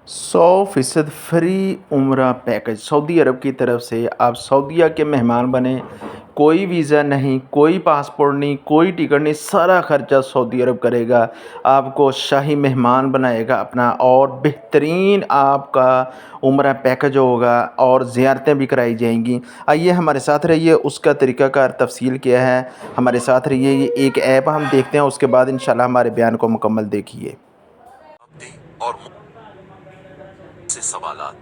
100% free उम्रा package Saudi अरब की तरफ से। आप सऊदीया के मेहमान बने, कोई वीज़ा नहीं, कोई पासपोर्ट नहीं, कोई टिकट नहीं, सारा खर्चा सऊदी अरब करेगा। आपको शाही मेहमान बनाएगा अपना, और बेहतरीन आपका उम्रा पैकेज होगा और ज़ियारतें भी कराई जाएंगी। आइए हमारे साथ रहिए, उसका तरीक़ाकार तफसील क्या है, हमारे साथ रहिए। ये एक ऐप हम देखते हैं, उसके बाद इंशाल्लाह हमारे बयान को मुकम्मल देखिए। और से सवालात।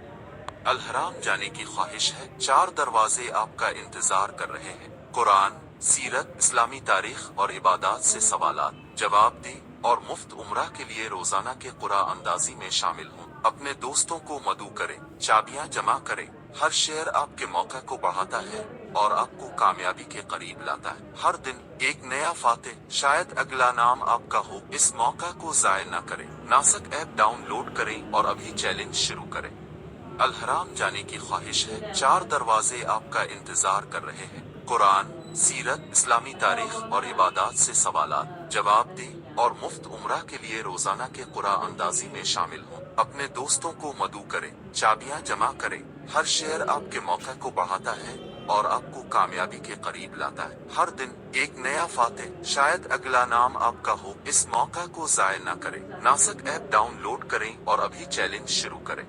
अल-हराम जाने की ख्वाहिश है? 4 दरवाजे आपका इंतजार कर रहे हैं। कुरान, सीरत, इस्लामी तारीख और इबादत से सवालात जवाब दें और मुफ्त उम्रा के लिए रोजाना के कुरा अंदाजी में शामिल हों। अपने दोस्तों को मदऊ करें, चाबियां जमा करें। हर शेयर आपके मौका को बढ़ाता है और आपको कामयाबी के करीब लाता है। हर दिन एक नया फातेह, शायद अगला नाम आपका हो। इस मौका को जाया न करें। नासक ऐप डाउनलोड करें और अभी चैलेंज शुरू करें। अल-हराम जाने की ख्वाहिश है? 4 दरवाजे आपका इंतजार कर रहे हैं। कुरान, सीरत, इस्लामी तारीख और इबादत से सवालात जवाब दें और मुफ्त उम्रा के लिए रोजाना के कुरा अंदाजी में शामिल हों। अपने दोस्तों को मदऊ करें, चाबियां जमा करें। हर शेयर आपके मौका को बढ़ाता है और आपको कामयाबी के करीब लाता है। हर दिन एक नया फातेह, शायद अगला नाम आपका हो। इस मौका को जाया न करें। नासक ऐप डाउनलोड करें और अभी चैलेंज शुरू करें।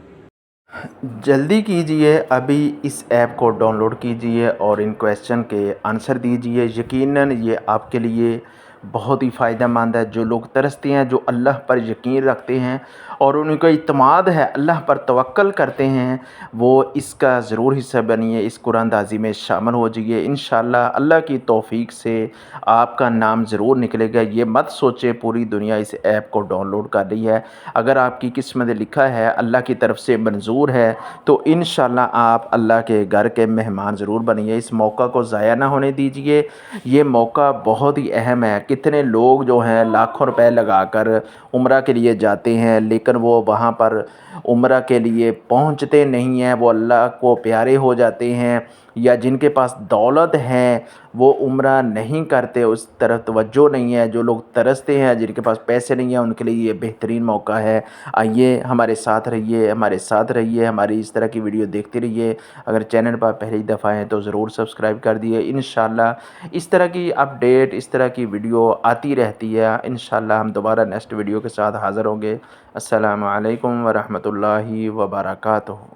जल्दी कीजिए, अभी इस ऐप को डाउनलोड कीजिए और इन क्वेश्चन के आंसर दीजिए। यकीनन ये आपके लिए बहुत ही फ़ायदेमंद है। जो लोग तरसते हैं, जो अल्लाह पर यकीन रखते हैं और उनका इत्मीनान है, अल्लाह पर तवक्ल करते हैं, वो इसका ज़रूर हिस्सा बनिए, इस कुरानदाज़ी में शामिल हो जाइए। इंशाअल्लाह अल्लाह की तौफ़ीक से आपका नाम ज़रूर निकलेगा। ये मत सोचें पूरी दुनिया इस ऐप को डाउनलोड कर रही है। अगर आपकी किस्मत लिखा है, अल्लाह की तरफ से मंजूर है, तो इंशाअल्लाह आप अल्लाह के घर के मेहमान ज़रूर बनिए। इस मौका को ज़ाया ना होने दीजिए। ये मौका बहुत ही अहम है। कितने लोग जो हैं लाखों रुपए लगाकर उम्रा के लिए जाते हैं, लेकिन वो वहाँ पर उम्रा के लिए पहुँचते नहीं हैं। वो अल्लाह को प्यारे हो जाते हैं, या जिनके पास दौलत है वो उम्रा नहीं करते, उस तरफ तवज्जो नहीं है। जो लोग तरसते हैं, जिनके पास पैसे नहीं हैं, उनके लिए ये बेहतरीन मौका है। आइए हमारे साथ रहिए, हमारे साथ रहिए, हमारी इस तरह की वीडियो देखते रहिए। अगर चैनल पर पहली दफ़ा हैं तो ज़रूर सब्सक्राइब कर दिए। इंशाअल्लाह इस तरह की अपडेट, इस तरह की वीडियो आती रहती है। इंशाअल्लाह हम दोबारा नेक्स्ट वीडियो के साथ हाज़िर होंगे। अस्सलामु अलैकुम व रहमतुल्लाहि व बरकातुहू।